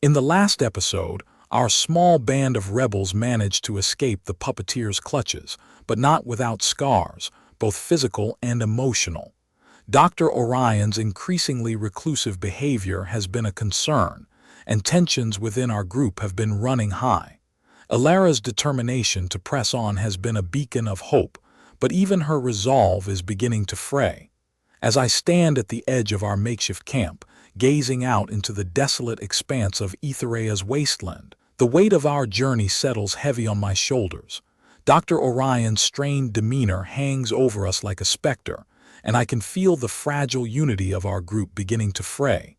In the last episode, our small band of rebels managed to escape the Puppeteer's clutches, but not without scars, both physical and emotional. Dr. Orion's increasingly reclusive behavior has been a concern, and tensions within our group have been running high. Elara's determination to press on has been a beacon of hope, but even her resolve is beginning to fray. As I stand at the edge of our makeshift camp, gazing out into the desolate expanse of Aethereia's wasteland, the weight of our journey settles heavy on my shoulders. Dr. Orion's strained demeanor hangs over us like a specter, and I can feel the fragile unity of our group beginning to fray.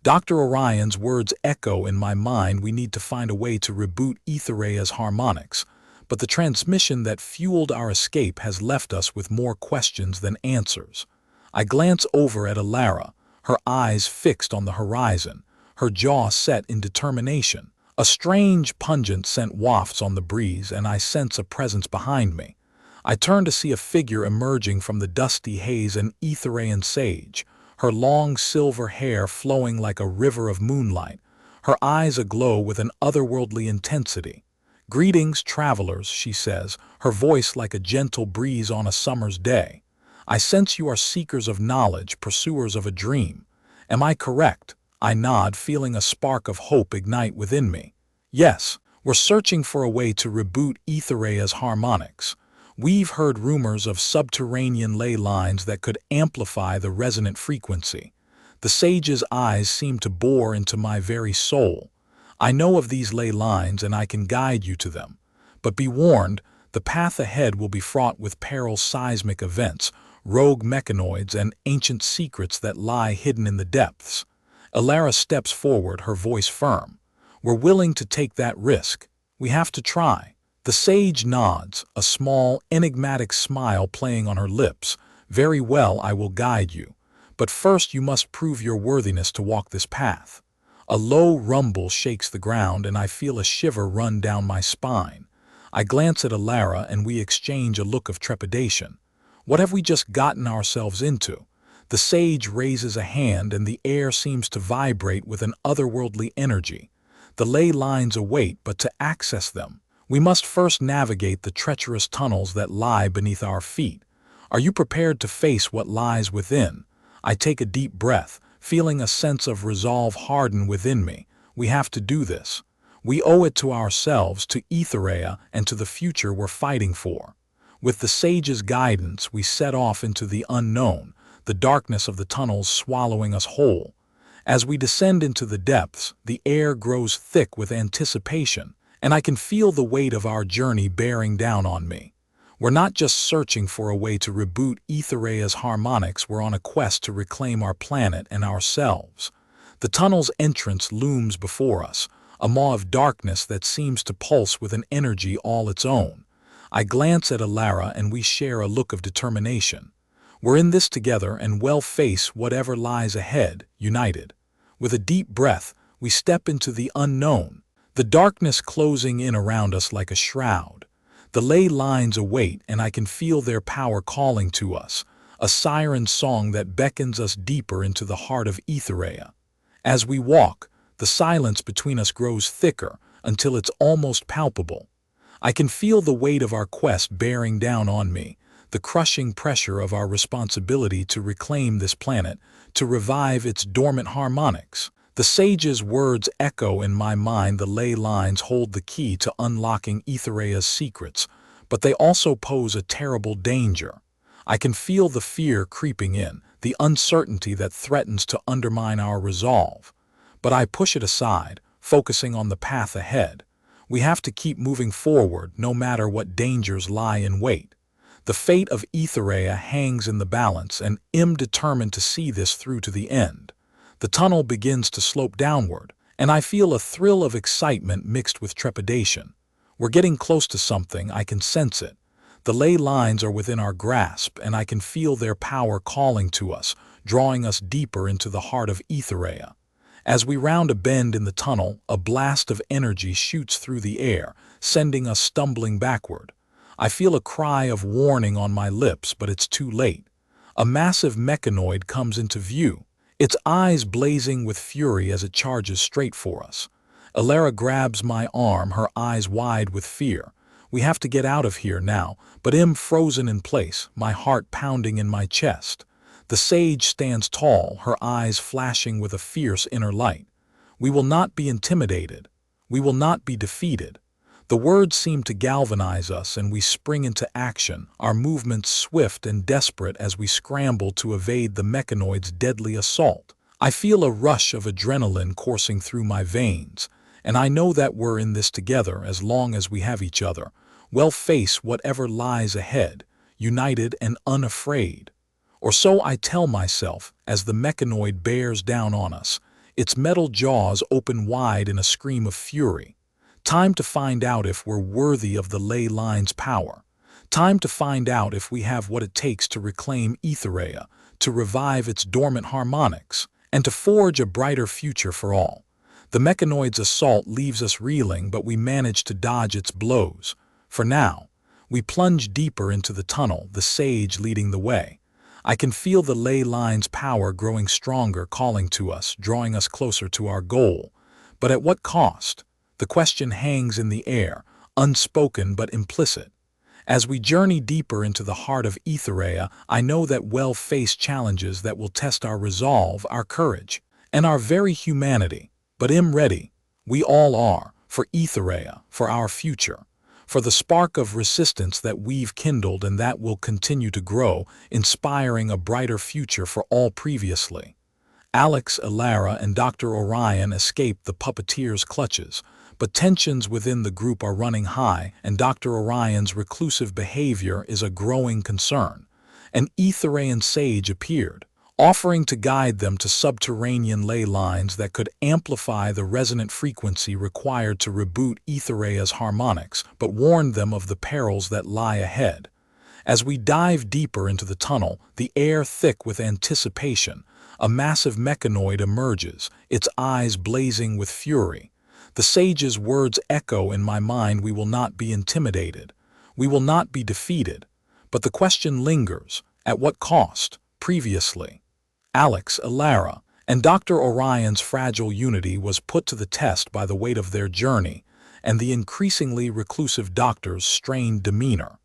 Dr. Orion's words echo in my mind: we need to find a way to reboot Aethereia's harmonics, but the transmission that fueled our escape has left us with more questions than answers. I glance over at Elara, her eyes fixed on the horizon, her jaw set in determination. A strange, pungent scent wafts on the breeze, and I sense a presence behind me. I turn to see a figure emerging from the dusty haze, an Aethereian sage, her long silver hair flowing like a river of moonlight, her eyes aglow with an otherworldly intensity. "Greetings, travelers," she says, her voice like a gentle breeze on a summer's day. "I sense you are seekers of knowledge, pursuers of a dream. Am I correct?" I nod, feeling a spark of hope ignite within me. "Yes, we're searching for a way to reboot Aethereia's harmonics. We've heard rumors of subterranean ley lines that could amplify the resonant frequency." The sage's eyes seem to bore into my very soul. "I know of these ley lines, and I can guide you to them. But be warned, the path ahead will be fraught with peril, seismic events, rogue mechanoids, and ancient secrets that lie hidden in the depths." Elara steps forward, her voice firm. "We're willing to take that risk. We have to try." The sage nods, a small, enigmatic smile playing on her lips. "Very well, I will guide you. But first you must prove your worthiness to walk this path." A low rumble shakes the ground, and I feel a shiver run down my spine. I glance at Elara, and we exchange a look of trepidation. What have we just gotten ourselves into? The sage raises a hand, and the air seems to vibrate with an otherworldly energy. The ley lines await, but to access them, we must first navigate the treacherous tunnels that lie beneath our feet. Are you prepared to face what lies within? I take a deep breath, feeling a sense of resolve harden within me. We have to do this. We owe it to ourselves, to Aethereia, and to the future we're fighting for. With the sage's guidance, we set off into the unknown, the darkness of the tunnels swallowing us whole. As we descend into the depths, the air grows thick with anticipation, and I can feel the weight of our journey bearing down on me. We're not just searching for a way to reboot Aethereia's harmonics, we're on a quest to reclaim our planet and ourselves. The tunnel's entrance looms before us, a maw of darkness that seems to pulse with an energy all its own. I glance at Elara, and we share a look of determination. We're in this together and will face whatever lies ahead, united. With a deep breath, we step into the unknown, the darkness closing in around us like a shroud. The ley lines await, and I can feel their power calling to us, a siren song that beckons us deeper into the heart of Aethereia. As we walk, the silence between us grows thicker until it's almost palpable. I can feel the weight of our quest bearing down on me, the crushing pressure of our responsibility to reclaim this planet, to revive its dormant harmonics. The sage's words echo in my mind. The ley lines hold the key to unlocking Aethereia's secrets, but they also pose a terrible danger. I can feel the fear creeping in, the uncertainty that threatens to undermine our resolve. But I push it aside, focusing on the path ahead. We have to keep moving forward, no matter what dangers lie in wait. The fate of Aethereia hangs in the balance, and I'm determined to see this through to the end. The tunnel begins to slope downward, and I feel a thrill of excitement mixed with trepidation. We're getting close to something, I can sense it. The ley lines are within our grasp, and I can feel their power calling to us, drawing us deeper into the heart of Aethereia. As we round a bend in the tunnel, a blast of energy shoots through the air, sending us stumbling backward. I feel a cry of warning on my lips, but it's too late. A massive mechanoid comes into view, its eyes blazing with fury as it charges straight for us. Elara grabs my arm, her eyes wide with fear. We have to get out of here now, but I'm frozen in place, my heart pounding in my chest. The sage stands tall, her eyes flashing with a fierce inner light. We will not be intimidated. We will not be defeated. The words seem to galvanize us, and we spring into action, our movements swift and desperate as we scramble to evade the mechanoid's deadly assault. I feel a rush of adrenaline coursing through my veins, and I know that we're in this together as long as we have each other. We'll face whatever lies ahead, united and unafraid. Or so I tell myself as the mechanoid bears down on us, its metal jaws open wide in a scream of fury. Time to find out if we're worthy of the ley line's power. Time to find out if we have what it takes to reclaim Aethereia, to revive its dormant harmonics, and to forge a brighter future for all. The mechanoid's assault leaves us reeling, but we manage to dodge its blows. For now, we plunge deeper into the tunnel, the sage leading the way. I can feel the ley line's power growing stronger, calling to us, drawing us closer to our goal. But at what cost? The question hangs in the air, unspoken but implicit. As we journey deeper into the heart of Aethereia, I know that we'll face challenges that will test our resolve, our courage, and our very humanity. But I'm ready. We all are, for Aethereia, for our future, for the spark of resistance that we've kindled and that will continue to grow, inspiring a brighter future for all. Previously, Alex, Elara, and Dr. Orion escaped the Puppeteer's clutches, but tensions within the group are running high, and Dr. Orion's reclusive behavior is a growing concern. An Aethereian sage appeared, offering to guide them to subterranean ley lines that could amplify the resonant frequency required to reboot Aethereia's harmonics, but warned them of the perils that lie ahead. As we dive deeper into the tunnel, the air thick with anticipation, a massive mechanoid emerges, its eyes blazing with fury. The sage's words echo in my mind: we will not be intimidated. We will not be defeated. But the question lingers: at what cost? Previously, Alex, Elara, and Dr. Orion's fragile unity was put to the test by the weight of their journey and the increasingly reclusive doctor's strained demeanor.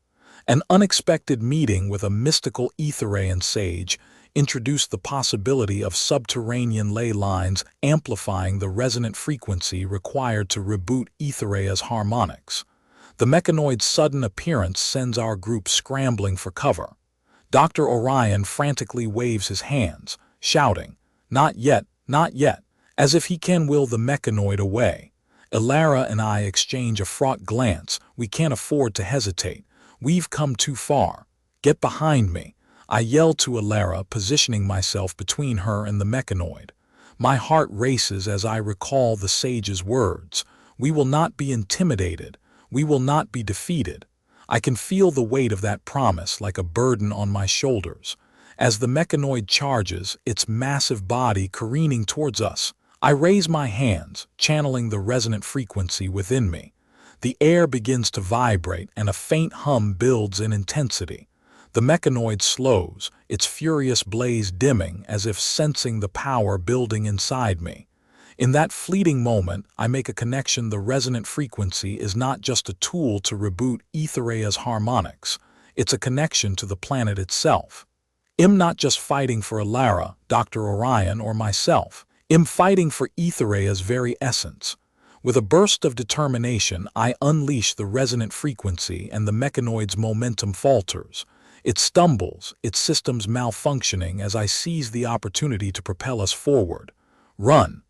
An unexpected meeting with a mystical Aethereian sage introduced the possibility of subterranean ley lines amplifying the resonant frequency required to reboot Aethereia's harmonics. The mechanoid's sudden appearance sends our group scrambling for cover. Dr. Orion frantically waves his hands, shouting, "Not yet, not yet," as if he can will the mechanoid away. Elara and I exchange a fraught glance. We can't afford to hesitate. We've come too far. Get behind me, I yell to Elara, positioning myself between her and the mechanoid. My heart races as I recall the sage's words. We will not be intimidated. We will not be defeated. I can feel the weight of that promise like a burden on my shoulders. As the mechanoid charges, its massive body careening towards us, I raise my hands, channeling the resonant frequency within me. The air begins to vibrate and a faint hum builds in intensity. The mechanoid slows, its furious blaze dimming as if sensing the power building inside me. In that fleeting moment, I make a connection. The resonant frequency is not just a tool to reboot Aethereia's harmonics, it's a connection to the planet itself. I'm not just fighting for Elara, Dr. Orion, or myself. I'm fighting for Aethereia's very essence. With a burst of determination, I unleash the resonant frequency and the mechanoid's momentum falters. It stumbles, its systems malfunctioning as I seize the opportunity to propel us forward. Run!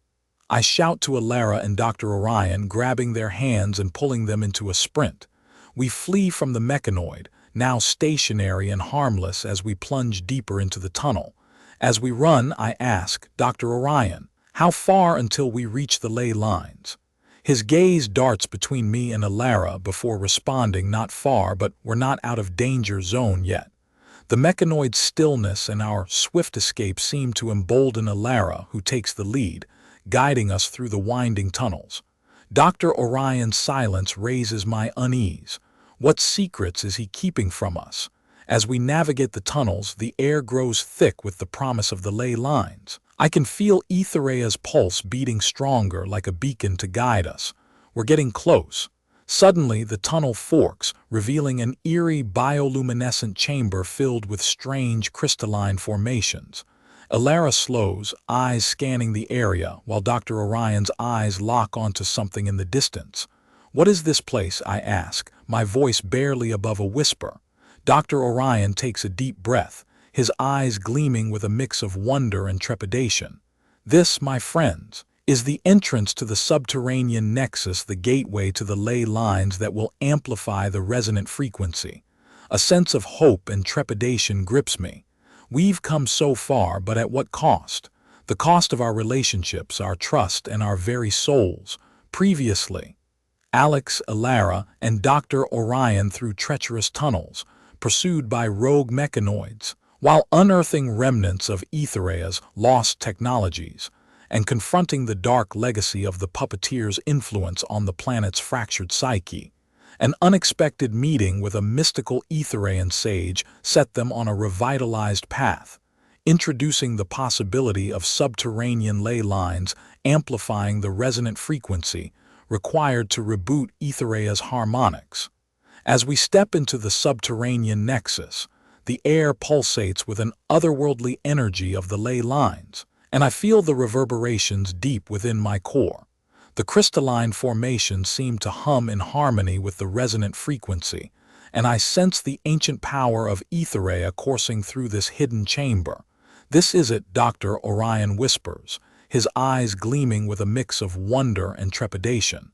I shout to Elara and Dr. Orion, grabbing their hands and pulling them into a sprint. We flee from the mechanoid, now stationary and harmless, as we plunge deeper into the tunnel. As we run, I ask Dr. Orion, how far until we reach the ley lines? His gaze darts between me and Elara before responding, not far, but we're not out of danger zone yet. The mechanoid's stillness and our swift escape seem to embolden Elara, who takes the lead, guiding us through the winding tunnels. Dr. Orion's silence raises my unease. What secrets is he keeping from us? As we navigate the tunnels, the air grows thick with the promise of the ley lines. I can feel Aethereia's pulse beating stronger like a beacon to guide us. We're getting close. Suddenly, the tunnel forks, revealing an eerie bioluminescent chamber filled with strange crystalline formations. Elara slows, eyes scanning the area, while Dr. Orion's eyes lock onto something in the distance. "What is this place?" I ask, my voice barely above a whisper. Dr. Orion takes a deep breath, his eyes gleaming with a mix of wonder and trepidation. "This, my friends, is the entrance to the subterranean nexus, the gateway to the ley lines that will amplify the resonant frequency." A sense of hope and trepidation grips me. We've come so far, but at what cost? The cost of our relationships, our trust, and our very souls. Previously, Alex, Elara, and Dr. Orion through treacherous tunnels, pursued by rogue mechanoids, while unearthing remnants of Aethereia's lost technologies, and confronting the dark legacy of the Puppeteer's influence on the planet's fractured psyche. An unexpected meeting with a mystical Aethereian sage set them on a revitalized path, introducing the possibility of subterranean ley lines amplifying the resonant frequency required to reboot Aethereia's harmonics. As we step into the subterranean nexus, the air pulsates with an otherworldly energy of the ley lines, and I feel the reverberations deep within my core. The crystalline formations seem to hum in harmony with the resonant frequency, and I sense the ancient power of Aethereia coursing through this hidden chamber. "This is it," Dr. Orion whispers, his eyes gleaming with a mix of wonder and trepidation.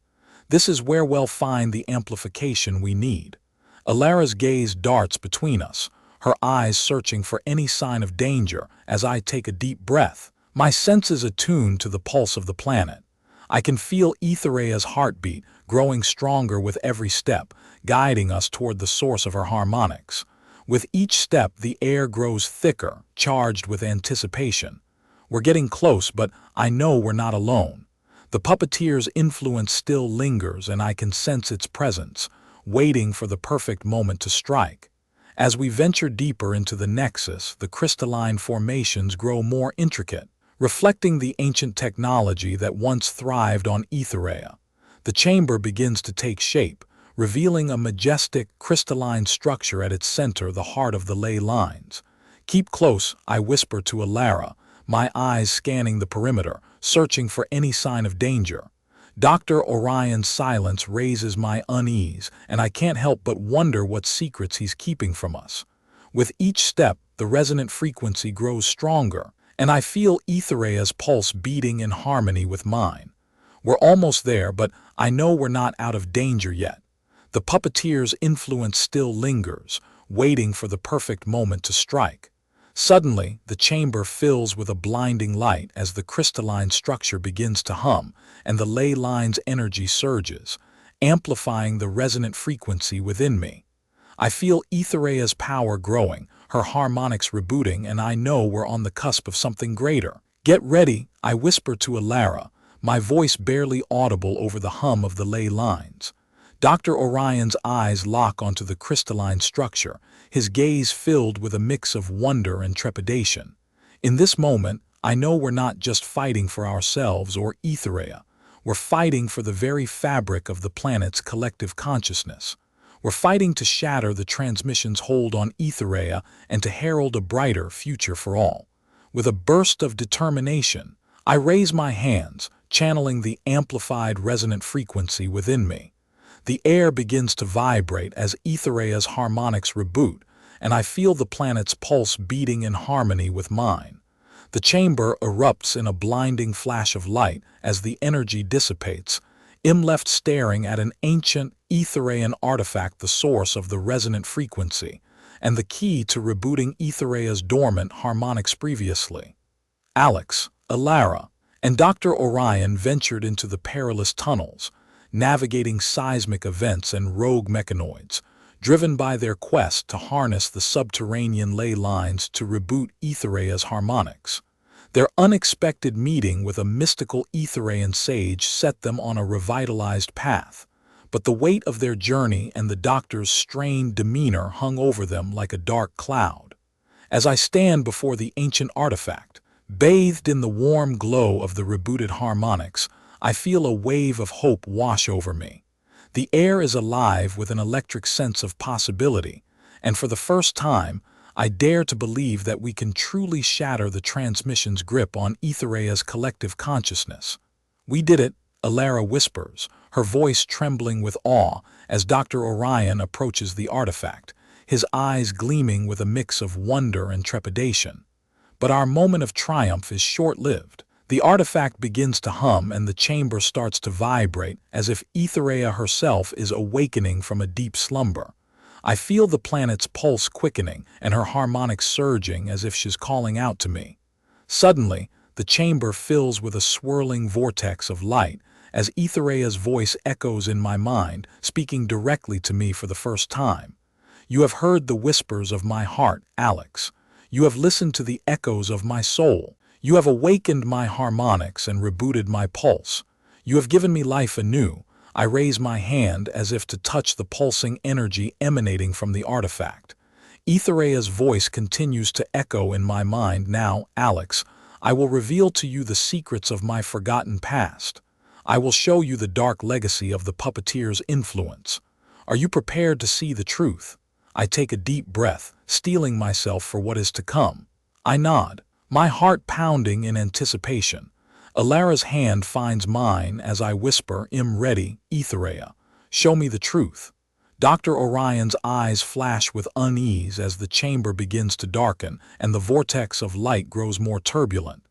"This is where we'll find the amplification we need." Elara's gaze darts between us, her eyes searching for any sign of danger as I take a deep breath, my senses attuned to the pulse of the planet. I can feel Aethereia's heartbeat growing stronger with every step, guiding us toward the source of her harmonics. With each step, the air grows thicker, charged with anticipation. We're getting close, but I know we're not alone. The Puppeteer's influence still lingers, and I can sense its presence, waiting for the perfect moment to strike. As we venture deeper into the nexus, the crystalline formations grow more intricate, reflecting the ancient technology that once thrived on Aethereia. The chamber begins to take shape, revealing a majestic, crystalline structure at its center, the heart of the ley lines. "Keep close," I whisper to Elara, my eyes scanning the perimeter, searching for any sign of danger. Dr. Orion's silence raises my unease, and I can't help but wonder what secrets he's keeping from us. With each step, the resonant frequency grows stronger, and I feel Aethereia's pulse beating in harmony with mine. We're almost there, but I know we're not out of danger yet. The Puppeteer's influence still lingers, waiting for the perfect moment to strike. Suddenly, the chamber fills with a blinding light as the crystalline structure begins to hum, and the ley line's energy surges, amplifying the resonant frequency within me. I feel Aethereia's power growing, her harmonics rebooting, and I know we're on the cusp of something greater. "Get ready," I whisper to Elara, my voice barely audible over the hum of the ley lines. Dr. Orion's eyes lock onto the crystalline structure, his gaze filled with a mix of wonder and trepidation. In this moment, I know we're not just fighting for ourselves or Aethereia. We're fighting for the very fabric of the planet's collective consciousness. We're fighting to shatter the transmission's hold on Aethereia and to herald a brighter future for all. With a burst of determination, I raise my hands, channeling the amplified resonant frequency within me. The air begins to vibrate as Aethereia's harmonics reboot, and I feel the planet's pulse beating in harmony with mine. The chamber erupts in a blinding flash of light as the energy dissipates. I'm left staring at an ancient Aethereian artifact, the source of the resonant frequency, and the key to rebooting Aethereia's dormant harmonics previously. Alex, Elara, and Dr. Orion ventured into the perilous tunnels, navigating seismic events and rogue mechanoids, driven by their quest to harness the subterranean ley lines to reboot Aethereia's harmonics. Their unexpected meeting with a mystical Aethereian sage set them on a revitalized path, but the weight of their journey and the doctor's strained demeanor hung over them like a dark cloud. As I stand before the ancient artifact, Bathed in the warm glow of the rebooted harmonics, I feel a wave of hope wash over me. The air is alive with an electric sense of possibility, and for the first time, I dare to believe that we can truly shatter the transmission's grip on Aethereia's collective consciousness. "We did it," Elara whispers, her voice trembling with awe as Dr. Orion approaches the artifact, his eyes gleaming with a mix of wonder and trepidation. But our moment of triumph is short-lived. The artifact begins to hum and the chamber starts to vibrate as if Aethereia herself is awakening from a deep slumber. I feel the planet's pulse quickening and her harmonics surging as if she's calling out to me. Suddenly, the chamber fills with a swirling vortex of light as Aethereia's voice echoes in my mind, speaking directly to me for the first time. "You have heard the whispers of my heart, Alex. You have listened to the echoes of my soul. You have awakened my harmonics and rebooted my pulse. You have given me life anew." I raise my hand as if to touch the pulsing energy emanating from the artifact. Aethereia's voice continues to echo in my mind. "Now, Alex, I will reveal to you the secrets of my forgotten past. I will show you the dark legacy of the Puppeteer's influence. Are you prepared to see the truth?" I take a deep breath, steeling myself for what is to come. I nod, my heart pounding in anticipation. Elara's hand finds mine as I whisper, "I'm ready, Aethereia. Show me the truth." Dr. Orion's eyes flash with unease as the chamber begins to darken and the vortex of light grows more turbulent.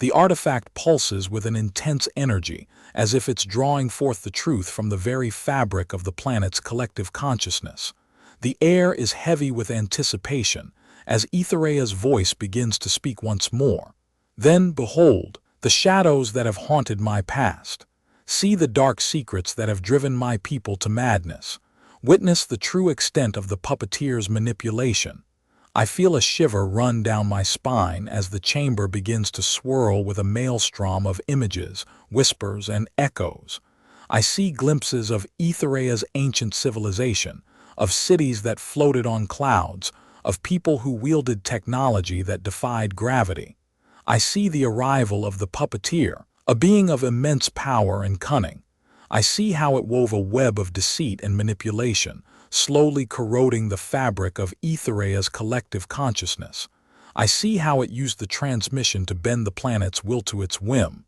The artifact pulses with an intense energy, as if it's drawing forth the truth from the very fabric of the planet's collective consciousness. The air is heavy with anticipation as Aethereia's voice begins to speak once more. "Then, behold, the shadows that have haunted my past. See the dark secrets that have driven my people to madness. Witness the true extent of the Puppeteer's manipulation." I feel a shiver run down my spine as the chamber begins to swirl with a maelstrom of images, whispers, and echoes. I see glimpses of Aethereia's ancient civilization, of cities that floated on clouds, of people who wielded technology that defied gravity. I see the arrival of the Puppeteer, a being of immense power and cunning. I see how it wove a web of deceit and manipulation, slowly corroding the fabric of Aethereia's collective consciousness. I see how it used the transmission to bend the planet's will to its whim.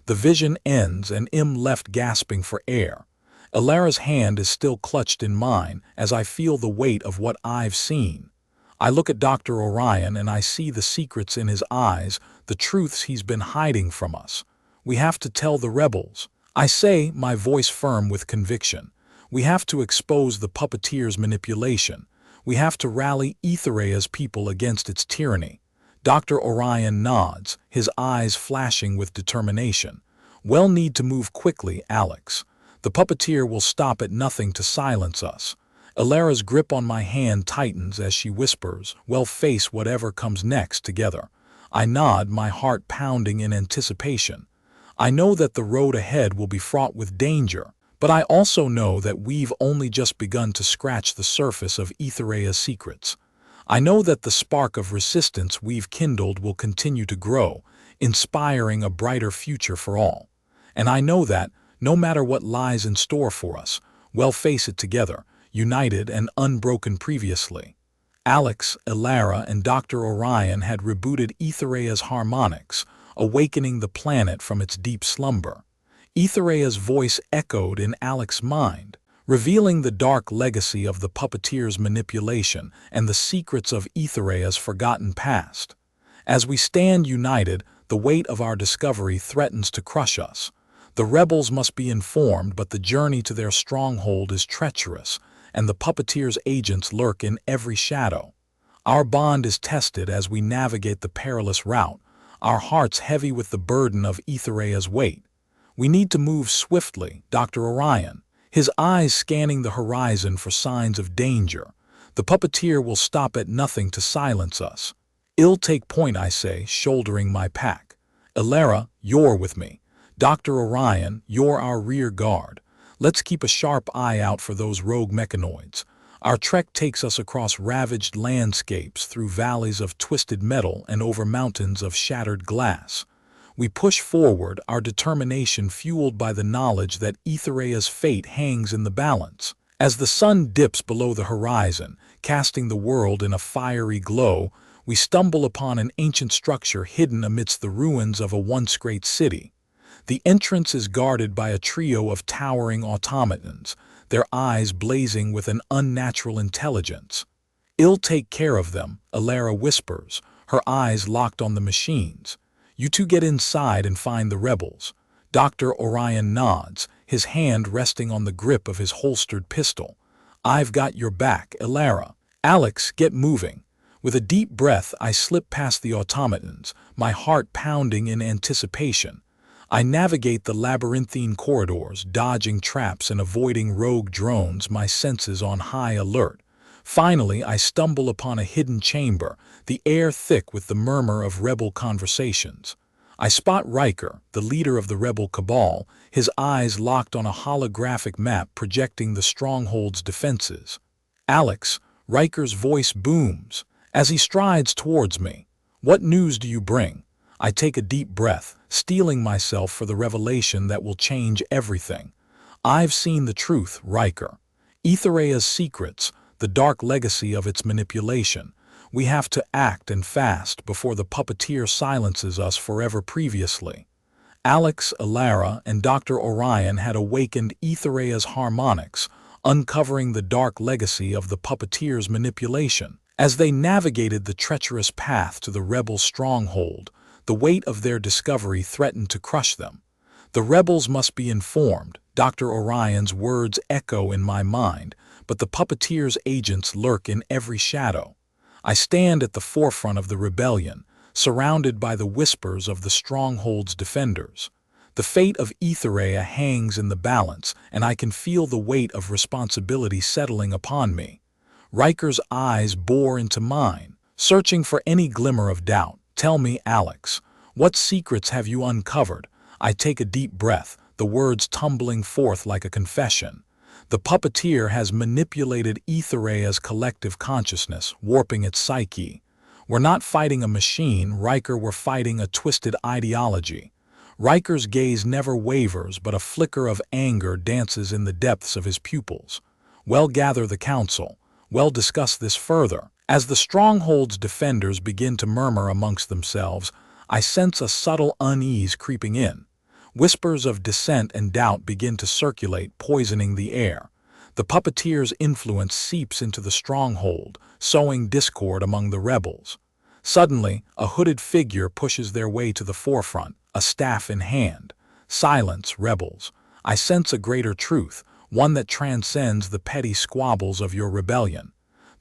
The vision ends and I'm left gasping for air. Elara's hand is still clutched in mine as I feel the weight of what I've seen. I look at Dr. Orion and I see the secrets in his eyes, the truths he's been hiding from us. "We have to tell the rebels," I say, my voice firm with conviction. "We have to expose the Puppeteer's manipulation. We have to rally Aethereia's people against its tyranny." Dr. Orion nods, his eyes flashing with determination. "We'll need to move quickly, Alex. The Puppeteer will stop at nothing to silence us." Elara's grip on my hand tightens as she whispers, "We'll face whatever comes next together." I nod, my heart pounding in anticipation. I know that the road ahead will be fraught with danger, but I also know that we've only just begun to scratch the surface of Aethereia's secrets. I know that the spark of resistance we've kindled will continue to grow, inspiring a brighter future for all. And I know that, no matter what lies in store for us, we'll face it together, united and unbroken. Previously, Alex, Elara, and Dr. Orion had rebooted Aethereia's harmonics, awakening the planet from its deep slumber. Aethereia's voice echoed in Alex's mind, revealing the dark legacy of the Puppeteer's manipulation and the secrets of Aethereia's forgotten past. As we stand united, the weight of our discovery threatens to crush us. The rebels must be informed, but the journey to their stronghold is treacherous, and the Puppeteer's agents lurk in every shadow. Our bond is tested as we navigate the perilous route, our hearts heavy with the burden of Aethereia's weight. "We need to move swiftly, Dr. Orion," his eyes scanning the horizon for signs of danger. "The Puppeteer will stop at nothing to silence us." "I'll take point," I say, shouldering my pack. "Elara, you're with me. Dr. Orion, you're our rear guard. Let's keep a sharp eye out for those rogue mechanoids." Our trek takes us across ravaged landscapes, through valleys of twisted metal and over mountains of shattered glass. We push forward, our determination fueled by the knowledge that Aethereia's fate hangs in the balance. As the sun dips below the horizon, casting the world in a fiery glow, we stumble upon an ancient structure hidden amidst the ruins of a once great city. The entrance is guarded by a trio of towering automatons, their eyes blazing with an unnatural intelligence. "I'll take care of them," Elara whispers, her eyes locked on the machines. "You two get inside and find the rebels." Dr. Orion nods, his hand resting on the grip of his holstered pistol. "I've got your back, Elara." "Alex, get moving." With a deep breath, I slip past the automatons, my heart pounding in anticipation. I navigate the labyrinthine corridors, dodging traps and avoiding rogue drones, my senses on high alert. Finally, I stumble upon a hidden chamber, the air thick with the murmur of rebel conversations. I spot Riker, the leader of the rebel cabal, his eyes locked on a holographic map projecting the stronghold's defenses. "Alex," Riker's voice booms, as he strides towards me. "What news do you bring?" I take a deep breath, steeling myself for the revelation that will change everything. "I've seen the truth, Riker. Aethereia's secrets, the dark legacy of its manipulation. We have to act and fast before the Puppeteer silences us forever." Previously, Alex, Elara, and Dr. Orion had awakened Aethereia's harmonics, uncovering the dark legacy of the Puppeteer's manipulation. As they navigated the treacherous path to the rebel stronghold, the weight of their discovery threatened to crush them. "The rebels must be informed," Dr. Orion's words echo in my mind, but the Puppeteer's agents lurk in every shadow. I stand at the forefront of the rebellion, surrounded by the whispers of the stronghold's defenders. The fate of Aethereia hangs in the balance, and I can feel the weight of responsibility settling upon me. Riker's eyes bore into mine, searching for any glimmer of doubt. "Tell me, Alex, what secrets have you uncovered?" I take a deep breath, the words tumbling forth like a confession. "The Puppeteer has manipulated Aethereia's collective consciousness, warping its psyche. We're not fighting a machine, Riker, we're fighting a twisted ideology." Riker's gaze never wavers, but a flicker of anger dances in the depths of his pupils. "Well, gather the council. We'll discuss this further." As the stronghold's defenders begin to murmur amongst themselves, I sense a subtle unease creeping in. Whispers of dissent and doubt begin to circulate, poisoning the air. The Puppeteer's influence seeps into the stronghold, sowing discord among the rebels. Suddenly, a hooded figure pushes their way to the forefront, a staff in hand. "Silence, rebels. I sense a greater truth, one that transcends the petty squabbles of your rebellion."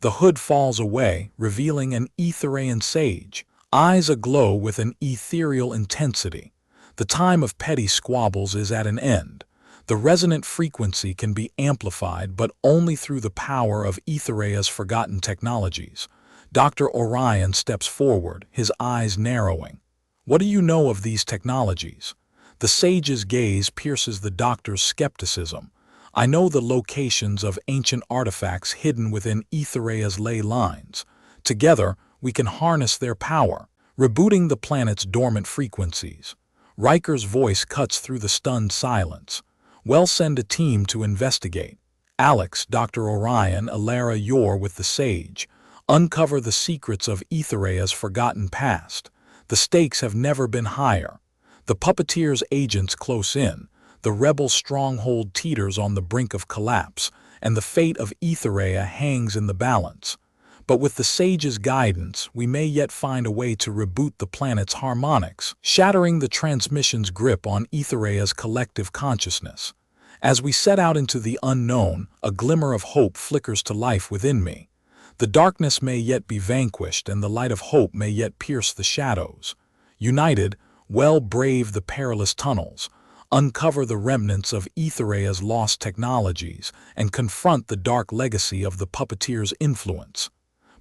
The hood falls away, revealing an Aethereian sage, eyes aglow with an ethereal intensity. "The time of petty squabbles is at an end. The resonant frequency can be amplified, but only through the power of Aethereia's forgotten technologies." Dr. Orion steps forward, his eyes narrowing. "What do you know of these technologies?" The sage's gaze pierces the doctor's skepticism. "I know the locations of ancient artifacts hidden within Aethereia's ley lines. Together, we can harness their power, rebooting the planet's dormant frequencies." Riker's voice cuts through the stunned silence. "We'll send a team to investigate." "Alex, Dr. Orion, Elara, you're with the sage. Uncover the secrets of Aethereia's forgotten past. The stakes have never been higher. The Puppeteer's agents close in. The rebel stronghold teeters on the brink of collapse, and the fate of Aethereia hangs in the balance. But with the sage's guidance, we may yet find a way to reboot the planet's harmonics, shattering the transmission's grip on Aethereia's collective consciousness. As we set out into the unknown, a glimmer of hope flickers to life within me. The darkness may yet be vanquished, and the light of hope may yet pierce the shadows. United, we'll brave the perilous tunnels, uncover the remnants of Aethereia's lost technologies, and confront the dark legacy of the Puppeteer's influence.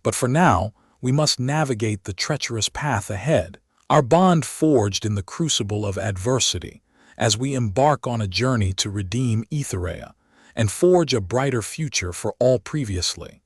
But for now, we must navigate the treacherous path ahead, our bond forged in the crucible of adversity, as we embark on a journey to redeem Aethereia. and forge a brighter future for all previously.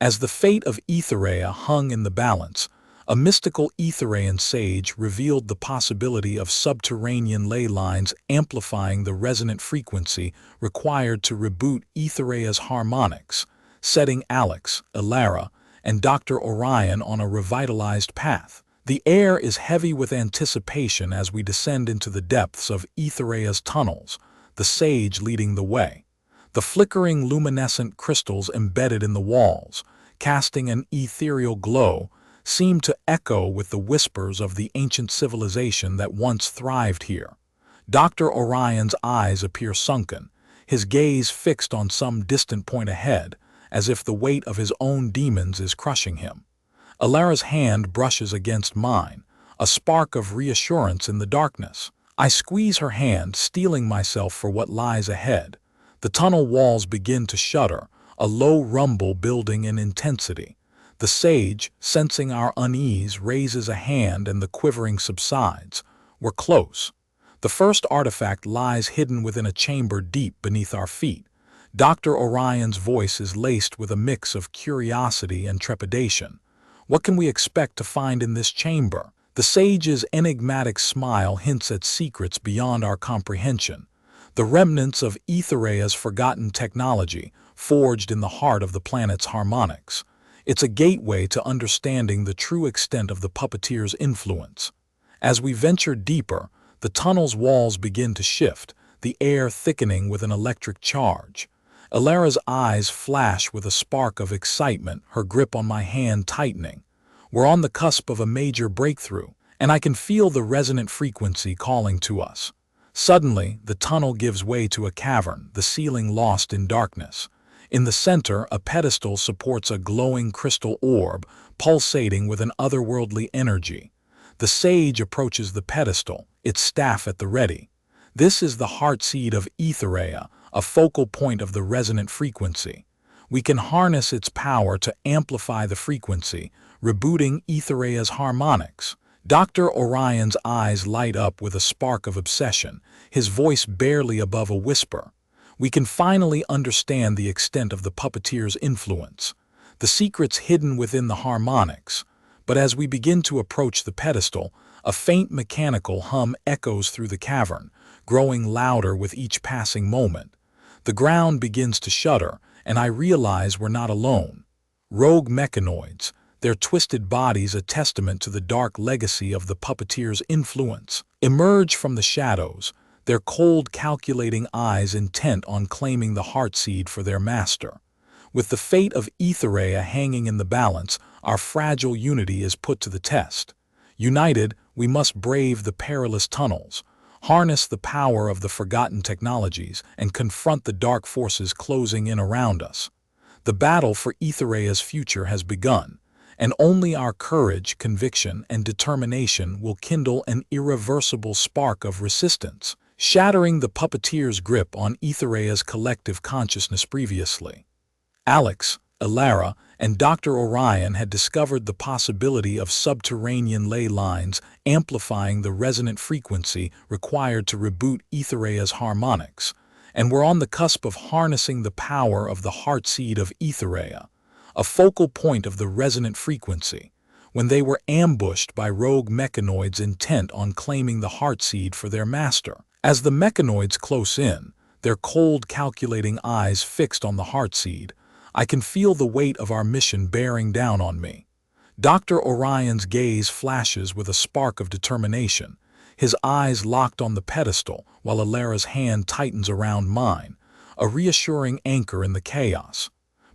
As the fate of Aethereia hung in the balance, a mystical Aethereian sage revealed the possibility of subterranean ley lines amplifying the resonant frequency required to reboot Aethereia's harmonics, setting Alex, Elara, and Dr. Orion on a revitalized path. The air is heavy with anticipation as we descend into the depths of Aethereia's tunnels, the sage leading the way. The flickering luminescent crystals embedded in the walls, casting an ethereal glow, seem to echo with the whispers of the ancient civilization that once thrived here. Dr. Orion's eyes appear sunken, his gaze fixed on some distant point ahead, as if the weight of his own demons is crushing him. Elara's hand brushes against mine, a spark of reassurance in the darkness. I squeeze her hand, steeling myself for what lies ahead. The tunnel walls begin to shudder, a low rumble building in intensity. The sage, sensing our unease, raises a hand and the quivering subsides. We're close. The first artifact lies hidden within a chamber deep beneath our feet. Dr. Orion's voice is laced with a mix of curiosity and trepidation. What can we expect to find in this chamber? The sage's enigmatic smile hints at secrets beyond our comprehension. The remnants of Aethereia's forgotten technology, forged in the heart of the planet's harmonics. It's a gateway to understanding the true extent of the Puppeteer's influence. As we venture deeper, the tunnel's walls begin to shift, the air thickening with an electric charge. Elara's eyes flash with a spark of excitement, her grip on my hand tightening. We're on the cusp of a major breakthrough, and I can feel the resonant frequency calling to us. Suddenly, the tunnel gives way to a cavern, the ceiling lost in darkness. In the center, a pedestal supports a glowing crystal orb, pulsating with an otherworldly energy. The sage approaches the pedestal, its staff at the ready. This is the heartseed of Aethereia, a focal point of the resonant frequency. We can harness its power to amplify the frequency, rebooting Aethereia's harmonics. Dr. Orion's eyes light up with a spark of obsession, his voice barely above a whisper. We can finally understand the extent of the Puppeteer's influence, the secrets hidden within the harmonics. But as we begin to approach the pedestal, a faint mechanical hum echoes through the cavern, growing louder with each passing moment. The ground begins to shudder, and I realize we're not alone. Rogue mechanoids, their twisted bodies a testament to the dark legacy of the Puppeteer's influence, emerge from the shadows, their cold, calculating eyes intent on claiming the heartseed for their master. With the fate of Aethereia hanging in the balance, our fragile unity is put to the test. United, we must brave the perilous tunnels, harness the power of the forgotten technologies, and confront the dark forces closing in around us. The battle for Aethereia's future has begun, and only our courage, conviction, and determination will kindle an irreversible spark of resistance, shattering the Puppeteer's grip on Aethereia's collective consciousness previously. Alex, Elara, and Dr. Orion had discovered the possibility of subterranean ley lines amplifying the resonant frequency required to reboot Aethereia's harmonics, and were on the cusp of harnessing the power of the heartseed of Aethereia, a focal point of the resonant frequency, when they were ambushed by rogue mechanoids intent on claiming the heartseed for their master. As the mechanoids close in, their cold, calculating eyes fixed on the heartseed, I can feel the weight of our mission bearing down on me. Dr. Orion's gaze flashes with a spark of determination, his eyes locked on the pedestal while Elara's hand tightens around mine, a reassuring anchor in the chaos.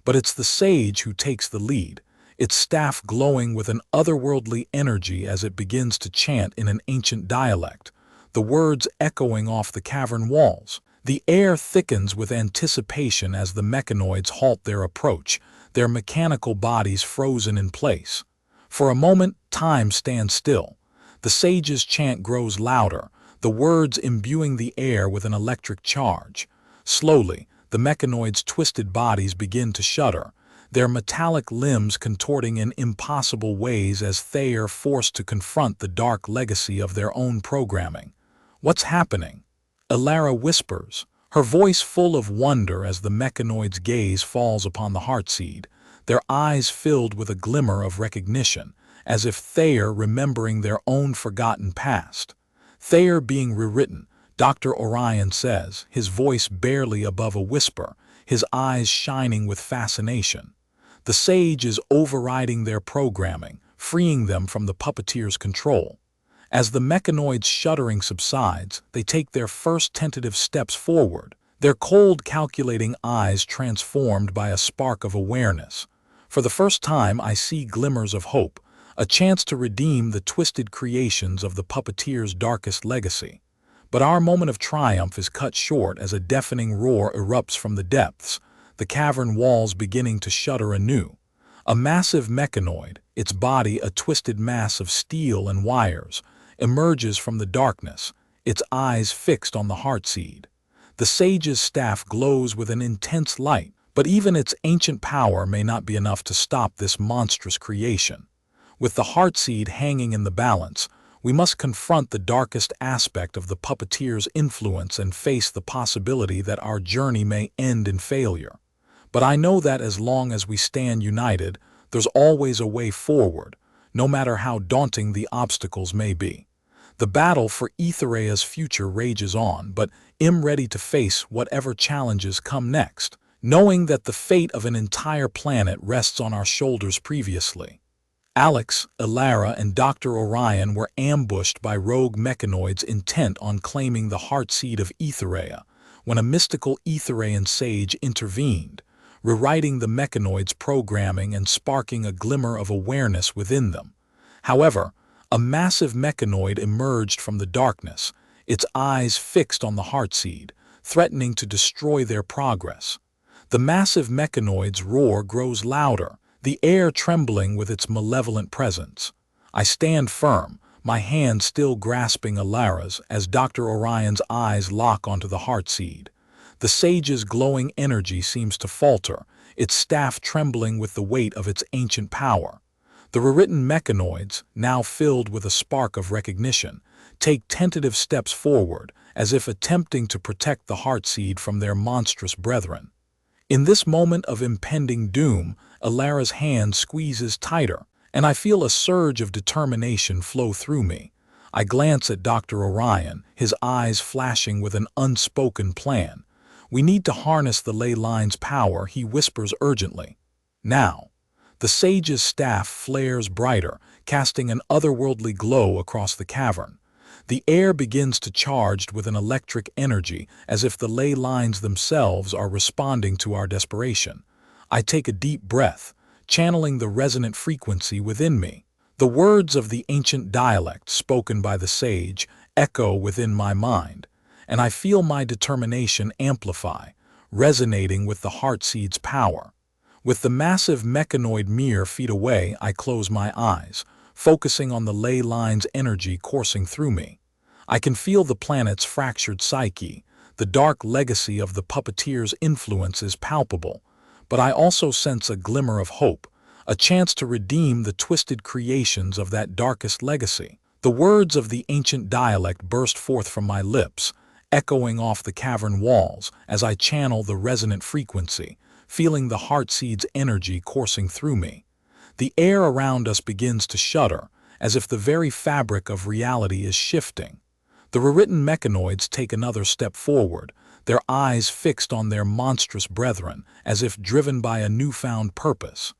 But it's the sage who takes the lead, its staff glowing with an otherworldly energy as it begins to chant in an ancient dialect, the words echoing off the cavern walls. The air thickens with anticipation as the mechanoids halt their approach, their mechanical bodies frozen in place. For a moment, time stands still. The sage's chant grows louder, the words imbuing the air with an electric charge. Slowly, the mechanoids' twisted bodies begin to shudder, their metallic limbs contorting in impossible ways as they are forced to confront the dark legacy of their own programming. What's happening? Elara whispers, her voice full of wonder as the mechanoid's gaze falls upon the heartseed, their eyes filled with a glimmer of recognition, as if Thayer remembering their own forgotten past. Thayer being rewritten, Dr. Orion says, his voice barely above a whisper, his eyes shining with fascination. The sage is overriding their programming, freeing them from the puppeteer's control. As the mechanoid's shuddering subsides, they take their first tentative steps forward, their cold, calculating eyes transformed by a spark of awareness. For the first time, I see glimmers of hope, a chance to redeem the twisted creations of the puppeteer's darkest legacy. But our moment of triumph is cut short as a deafening roar erupts from the depths, the cavern walls beginning to shudder anew. A massive mechanoid, its body a twisted mass of steel and wires, emerges from the darkness, its eyes fixed on the heartseed. The sage's staff glows with an intense light, but even its ancient power may not be enough to stop this monstrous creation. With the heartseed hanging in the balance, we must confront the darkest aspect of the puppeteer's influence and face the possibility that our journey may end in failure. But I know that as long as we stand united, there's always a way forward, no matter how daunting the obstacles may be. The battle for Aethereia's future rages on, but I'm ready to face whatever challenges come next, knowing that the fate of an entire planet rests on our shoulders previously. Alex, Elara, and Dr. Orion were ambushed by rogue mechanoids intent on claiming the heartseed of Aethereia, when a mystical Aethereian sage intervened, rewriting the mechanoids' programming and sparking a glimmer of awareness within them. However, a massive mechanoid emerged from the darkness, its eyes fixed on the heartseed, threatening to destroy their progress. The massive mechanoid's roar grows louder, the air trembling with its malevolent presence. I stand firm, my hand still grasping Elara's as Dr. Orion's eyes lock onto the heartseed. The sage's glowing energy seems to falter, its staff trembling with the weight of its ancient power. The rewritten mechanoids, now filled with a spark of recognition, take tentative steps forward, as if attempting to protect the heartseed from their monstrous brethren. In this moment of impending doom, Elara's hand squeezes tighter, and I feel a surge of determination flow through me. I glance at Dr. Orion, his eyes flashing with an unspoken plan. "We need to harness the ley line's power," he whispers urgently. Now. The sage's staff flares brighter, casting an otherworldly glow across the cavern. The air begins to charge with an electric energy, as if the ley lines themselves are responding to our desperation. I take a deep breath, channeling the resonant frequency within me. The words of the ancient dialect spoken by the sage echo within my mind, and I feel my determination amplify, resonating with the heartseed's power. With the massive mechanoid mere feet away, I close my eyes, focusing on the ley line's energy coursing through me. I can feel the planet's fractured psyche. The dark legacy of the puppeteer's influence is palpable, but I also sense a glimmer of hope, a chance to redeem the twisted creations of that darkest legacy. The words of the ancient dialect burst forth from my lips, echoing off the cavern walls as I channel the resonant frequency, feeling the heartseed's energy coursing through me. The air around us begins to shudder, as if the very fabric of reality is shifting. The rewritten mechanoids take another step forward, their eyes fixed on their monstrous brethren, as if driven by a newfound purpose.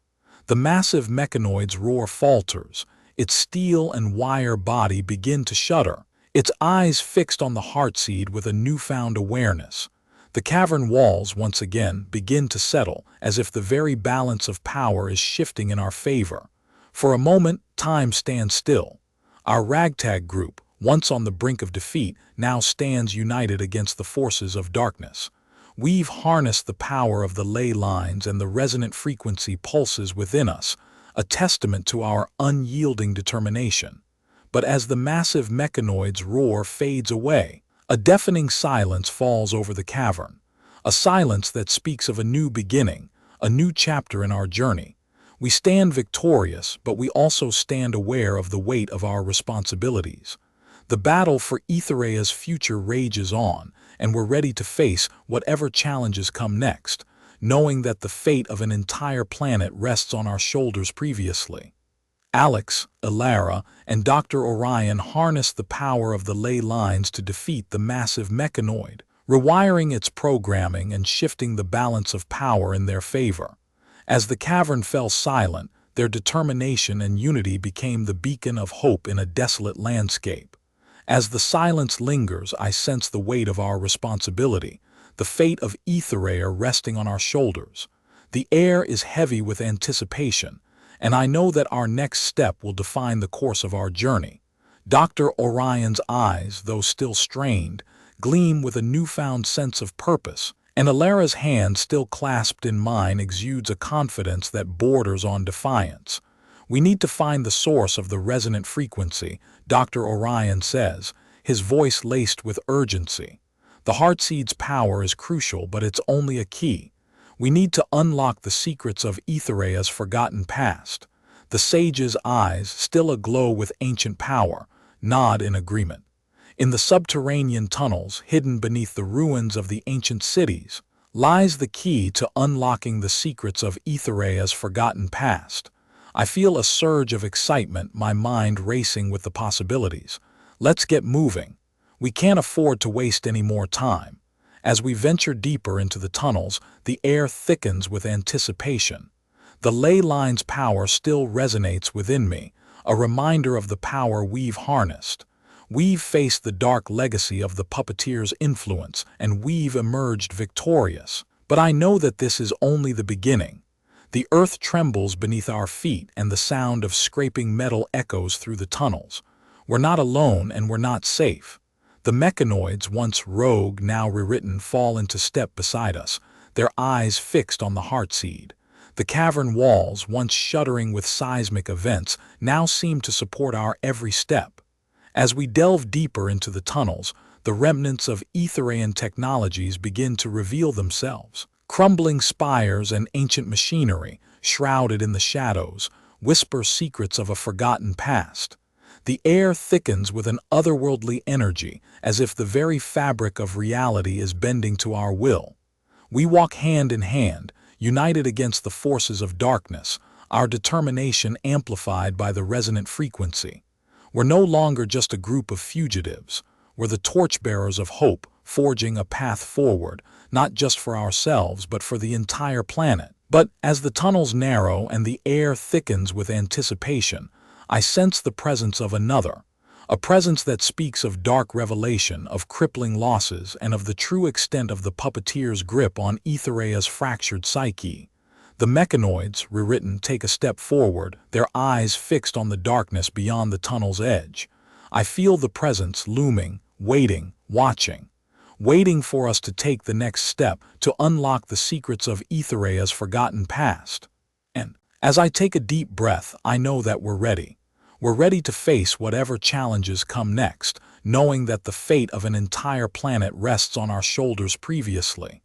The massive mechanoid's roar falters, its steel and wire body begin to shudder, its eyes fixed on the heartseed with a newfound awareness. The cavern walls once again begin to settle, as if the very balance of power is shifting in our favor. For a moment, time stands still. Our ragtag group, once on the brink of defeat, now stands united against the forces of darkness. We've harnessed the power of the ley lines, and the resonant frequency pulses within us, a testament to our unyielding determination. But as the massive mechanoid's roar fades away, a deafening silence falls over the cavern, a silence that speaks of a new beginning, a new chapter in our journey. We stand victorious, but we also stand aware of the weight of our responsibilities. The battle for Aethereia's future rages on, and we're ready to face whatever challenges come next, knowing that the fate of an entire planet rests on our shoulders previously. Alex, Elara, and Dr. Orion harnessed the power of the ley lines to defeat the massive mechanoid, rewiring its programming and shifting the balance of power in their favor. As the cavern fell silent, their determination and unity became the beacon of hope in a desolate landscape. As the silence lingers, I sense the weight of our responsibility, the fate of Aethereia resting on our shoulders. The air is heavy with anticipation, and I know that our next step will define the course of our journey. Dr. Orion's eyes, though still strained, gleam with a newfound sense of purpose, and Elara's hand, still clasped in mine, exudes a confidence that borders on defiance. "We need to find the source of the resonant frequency," Dr. Orion says, his voice laced with urgency. "The heartseed's power is crucial, but it's only a key. We need to unlock the secrets of Aethereia's forgotten past." The sage's eyes, still aglow with ancient power, nod in agreement. In the subterranean tunnels, hidden beneath the ruins of the ancient cities, lies the key to unlocking the secrets of Aethereia's forgotten past. I feel a surge of excitement, my mind racing with the possibilities. Let's get moving. We can't afford to waste any more time. As we venture deeper into the tunnels, the air thickens with anticipation. The ley line's power still resonates within me, a reminder of the power we've harnessed. We've faced the dark legacy of the Puppeteer's influence, and we've emerged victorious. But I know that this is only the beginning. The earth trembles beneath our feet, and the sound of scraping metal echoes through the tunnels. We're not alone, and we're not safe. The mechanoids, once rogue, now rewritten, fall into step beside us, their eyes fixed on the heartseed. The cavern walls, once shuddering with seismic events, now seem to support our every step. As we delve deeper into the tunnels, the remnants of Aethereian technologies begin to reveal themselves. Crumbling spires and ancient machinery, shrouded in the shadows, whisper secrets of a forgotten past. The air thickens with an otherworldly energy, as if the very fabric of reality is bending to our will. We walk hand in hand, united against the forces of darkness, our determination amplified by the resonant frequency. We're no longer just a group of fugitives. We're the torchbearers of hope, forging a path forward, not just for ourselves, but for the entire planet. But as the tunnels narrow and the air thickens with anticipation, I sense the presence of another, a presence that speaks of dark revelation, of crippling losses, and of the true extent of the Puppeteer's grip on Aethereia's fractured psyche. The mechanoids, rewritten, take a step forward, their eyes fixed on the darkness beyond the tunnel's edge. I feel the presence looming, waiting, watching, waiting for us to take the next step, to unlock the secrets of Aethereia's forgotten past. And as I take a deep breath, I know that we're ready. We're ready to face whatever challenges come next, knowing that the fate of an entire planet rests on our shoulders previously.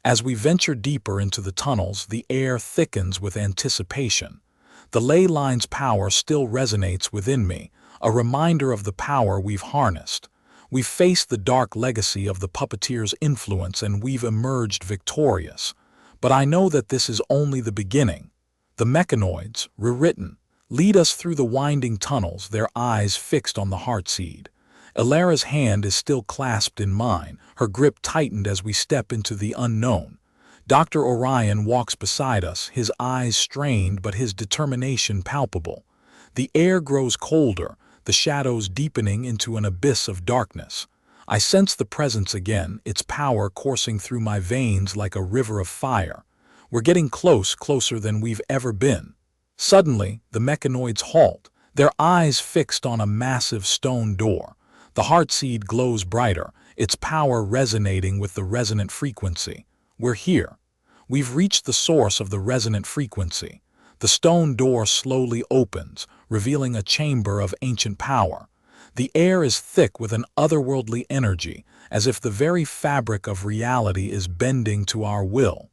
As we venture deeper into the tunnels, the air thickens with anticipation. The ley line's power still resonates within me, a reminder of the power we've harnessed. We've faced the dark legacy of the Puppeteer's influence, and we've emerged victorious. But I know that this is only the beginning. The mechanoids, rewritten, lead us through the winding tunnels, their eyes fixed on the heartseed. Elara's hand is still clasped in mine, her grip tightened as we step into the unknown. Dr. Orion walks beside us, his eyes strained but his determination palpable. The air grows colder, the shadows deepening into an abyss of darkness. I sense the presence again, its power coursing through my veins like a river of fire. We're getting closer than we've ever been. Suddenly, the mechanoids halt, their eyes fixed on a massive stone door. The heartseed glows brighter, its power resonating with the resonant frequency. We're here. We've reached the source of the resonant frequency. The stone door slowly opens, revealing a chamber of ancient power. The air is thick with an otherworldly energy, as if the very fabric of reality is bending to our will.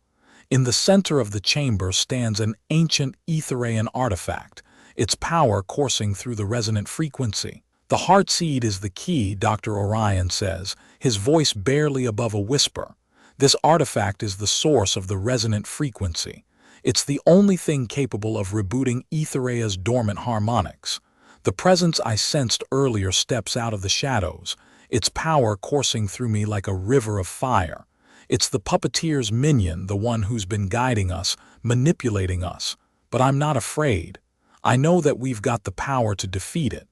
In the center of the chamber stands an ancient Aethereian artifact, its power coursing through the resonant frequency. The heart seed is the key, Dr. Orion says, his voice barely above a whisper. This artifact is the source of the resonant frequency. It's the only thing capable of rebooting Aethereia's dormant harmonics. The presence I sensed earlier steps out of the shadows, its power coursing through me like a river of fire. It's the Puppeteer's minion, the one who's been guiding us, manipulating us. But I'm not afraid. I know that we've got the power to defeat it.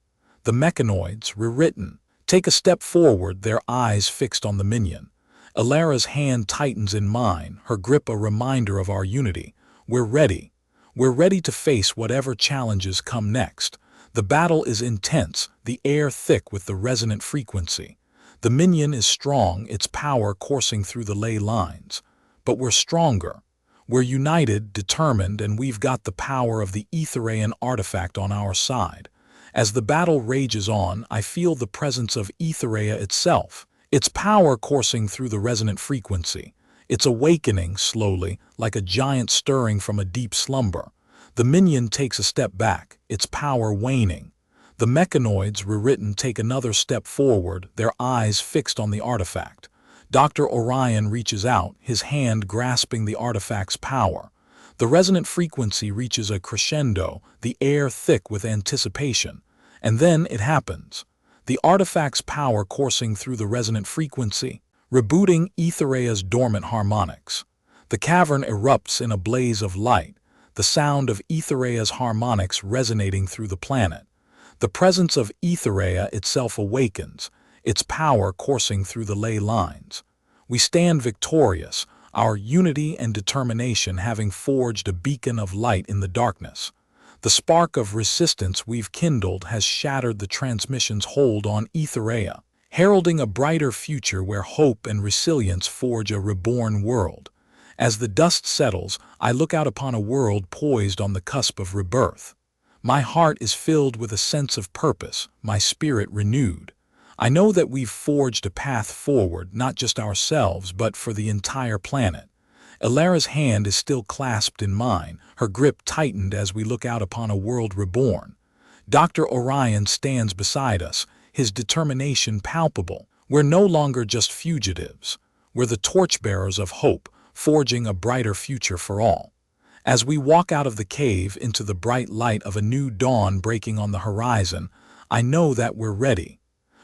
The mechanoids, rewritten, take a step forward, their eyes fixed on the minion. Elara's hand tightens in mine, her grip a reminder of our unity. We're ready. We're ready to face whatever challenges come next. The battle is intense, the air thick with the resonant frequency. The minion is strong, its power coursing through the ley lines. But we're stronger. We're united, determined, and we've got the power of the Aethereian artifact on our side. As the battle rages on, I feel the presence of Aethereia itself, its power coursing through the resonant frequency. It's awakening slowly, like a giant stirring from a deep slumber. The minion takes a step back, its power waning. The mechanoids, rewritten, take another step forward, their eyes fixed on the artifact. Dr. Orion reaches out, his hand grasping the artifact's power. The resonant frequency reaches a crescendo, the air thick with anticipation. And then it happens. The artifact's power coursing through the resonant frequency, rebooting Aethereia's dormant harmonics. The cavern erupts in a blaze of light, the sound of Aethereia's harmonics resonating through the planet. The presence of Aethereia itself awakens, its power coursing through the ley lines. We stand victorious, our unity and determination having forged a beacon of light in the darkness. The spark of resistance we've kindled has shattered the transmission's hold on Aethereia, heralding a brighter future where hope and resilience forge a reborn world. As the dust settles, I look out upon a world poised on the cusp of rebirth. My heart is filled with a sense of purpose, my spirit renewed. I know that we've forged a path forward, not just ourselves, but for the entire planet. Elara's hand is still clasped in mine, her grip tightened as we look out upon a world reborn. Dr. Orion stands beside us, his determination palpable. We're no longer just fugitives. We're the torchbearers of hope, forging a brighter future for all. As we walk out of the cave into the bright light of a new dawn breaking on the horizon, I know that we're ready.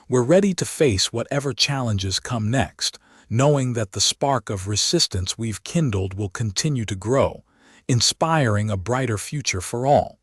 We're ready to face whatever challenges come next, knowing that the spark of resistance we've kindled will continue to grow, inspiring a brighter future for all.